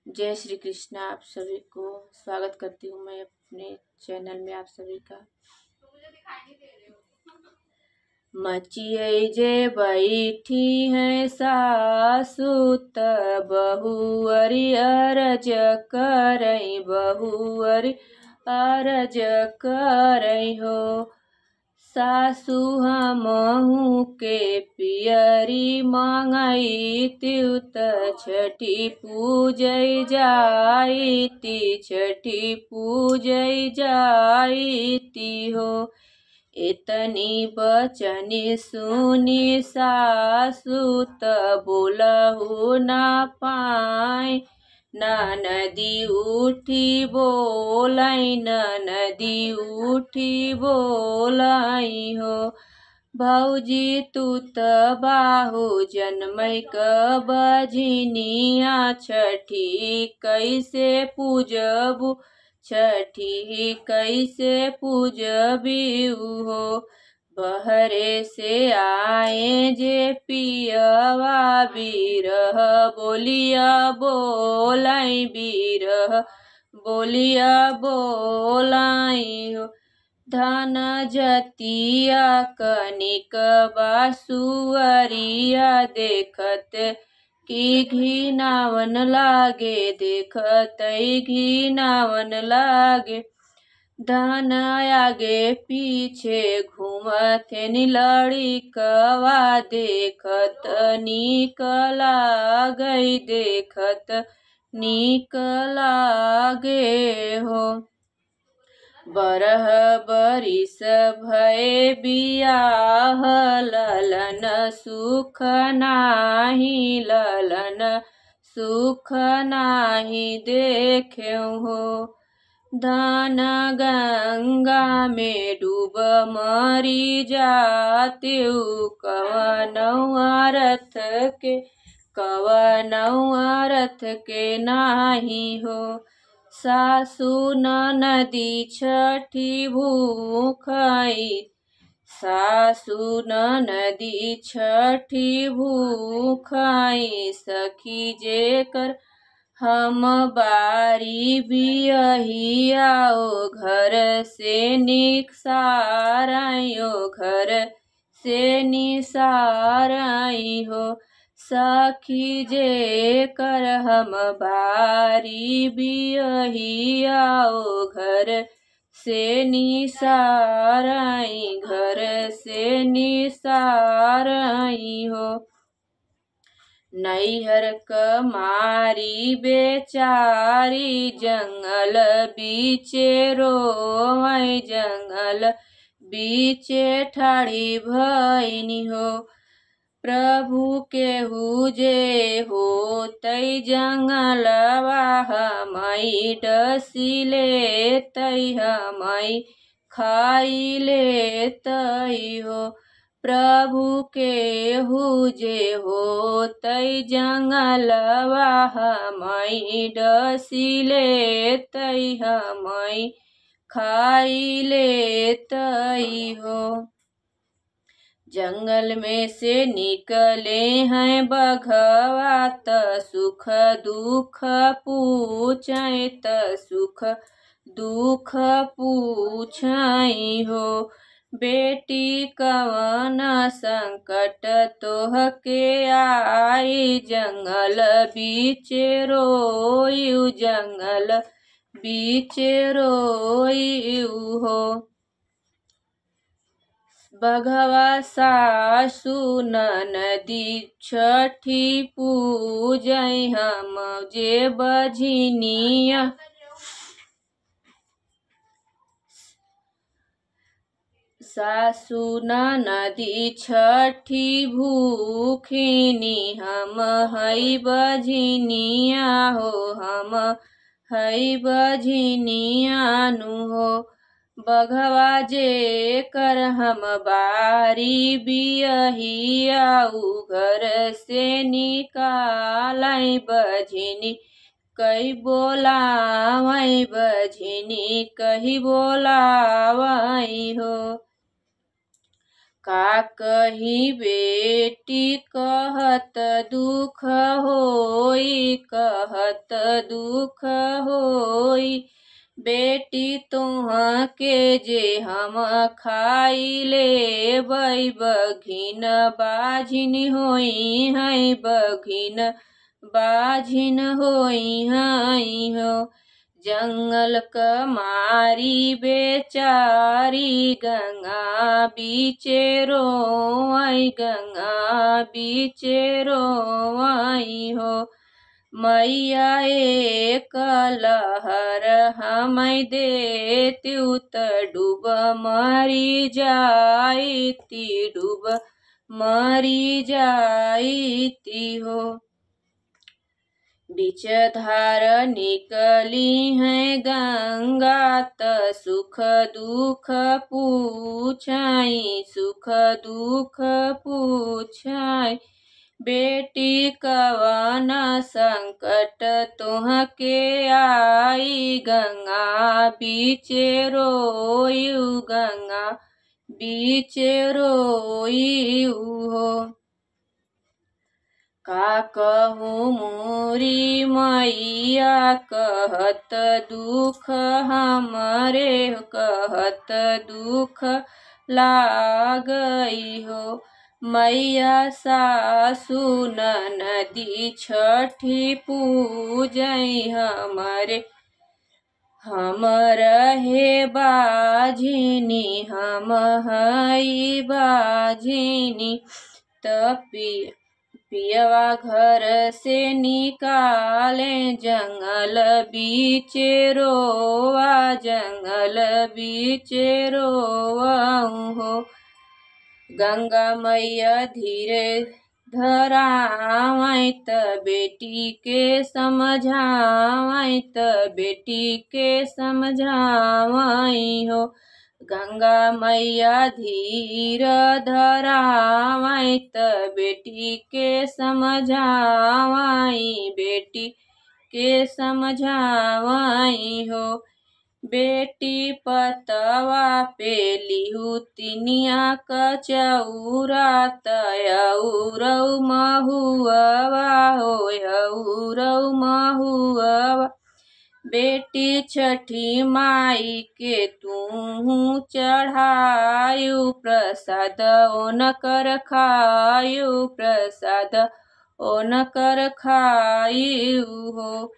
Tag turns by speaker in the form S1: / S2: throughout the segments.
S1: जय श्री कृष्ण। आप सभी को स्वागत करती हूँ मैं अपने चैनल में आप सभी का। मचिए जे बैठी है सासु त बहुअरी अरज करई, बहुअरी अरज करई हो। सासु हमहू के पियरी मंगई त्युत छठी पूजै जाईती, छठी पूजै जाईती हो। इतनी बचनी सुनी सासु त बोलहु न पाई, नदी उठी बोलाई, नदी उठी बोलाई हो। भौजी तू त बाहु जन्मई क बजनिया, छठी कैसे पूजबू, छठी कैसे पूजबी हो। बहरे से आए जे पियवा बिरह बोलिया बोलाई, बिरह बोलिया बोलाई हो। धन जतिया कनिक बासुअरिया देखत की घिनावन लागे, देखत घिनावन लागे। धन आगे पीछे घूमत लड़िकवा, देखत नीक लागई, देखत नीक लागे हो। बरह बरिस भय बियाह, ललन सुख नाही, ललन सुख नाही देखेऊ हो। धन गंगा में डूब मरी जातेऊ, कवनऊ रथ के, कवनऊ रथ के नाही हो। सासु नदी छठी भूखई, सासु नदी छठी भूखई। सखी जेकर हम बारी बियहियाओ, घर से निसारई, घर से निसारई हो। सखी जे कर हम बारी बियहियाओ, घर से निसारई, घर से निसारई हो। नैहर कमारी बेचारी जंगल बीचे रोवई, जंगल बीचे ठाड़ी भईनी हो। प्रभु केहू जे हो तई जंगलवा, हमई डसिले तई, हमई खाइले तई हो। प्रभु केहू जे हो तई जंगलवा, हमई डसिले तई, हमई खाइले तई हो। जंगल में से निकले हैं बघवा, त सुख दुख पूछै, त सुख दुख पूछई हो। बेटी कवन संकट तोह के आई, जंगल बीचे रोयू, जंगल बीचे रोयू हो। बघवा सासु नदी छठी पूजई, हम जे बजनिया, सासु नदी छठी भूखिनी, हम हई बजनिया हो, हम हई बजनिया नु हो। बघवा जे कर हम बारी बियहियाऊ, घर से निकालई बजनी कही बोलावई, बजनी कही बोलावई हो। का कही बेटी कहत दुख होई, कहत दुख होई। बेटी तोह के जे हम खाई ले बई, बघिन बाझिन होई है, बघिन बाझिन होई है हो। जंगल क मारी बेचारी, गंगा बीचे रोई, गंगा बीचे रोई हो। मैया एक लहर हमें देत्यू त डूब मरी जाईती, डूब मरी जाईती हो। बीच धार निकली है गंगा, त सुख दुख पूछाई, सुख दुख पूछाई। बेटी कवन संकट तोह के आई, गंगा बीचे रोयू, गंगा बीचे रोयू हो। का कहूँ मोरी मैया कहत दुख हमरे, कहत दुख लागई हो। मैया सासु ननदी छठी पूजई हमरे, हम रहे बाझिनी, हम हई बाझिनी। पियवा घर से निकाले जंगल बीचे रोवा, जंगल बीचे रोवा हो। गंगा मैया धीरे धरावई, त बेटी के समझावई, त बेटी के समझावई हो। गंगा मैया धीर धरावई, त बेटी के समझावई, बेटी के समझावई हो। बेटी पतवा पे लिहू तिनिया क चौरा, तयउरऊ महुआ हो, यउरऊ महुआ। बेटी छठी माई के तू चढ़ायु, प्रसाद ओनकर खायु, प्रसाद ओनकर खायु हो।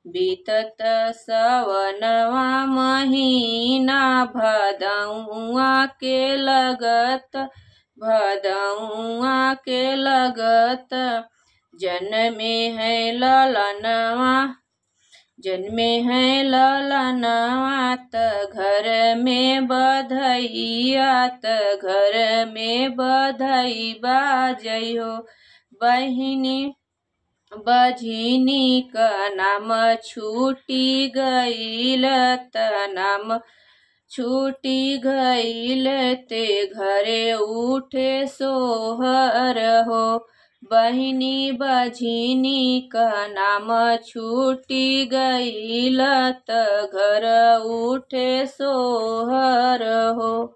S1: बीतत सवनवा महीना, भदौआ के लगत, भदौआ के लगत। जन्मे है ललनवा, जन्मे है ललनवा, त घर में बधैया, त घर में बधई बाजई हो। बहिनी बझिनी का नाम छूटी गईल, त नाम छूटी गईल, ते घरे उठे सोहर हो। बहिनी बझिनी का नाम छूटी गईल, त घर उठे सोहर हो।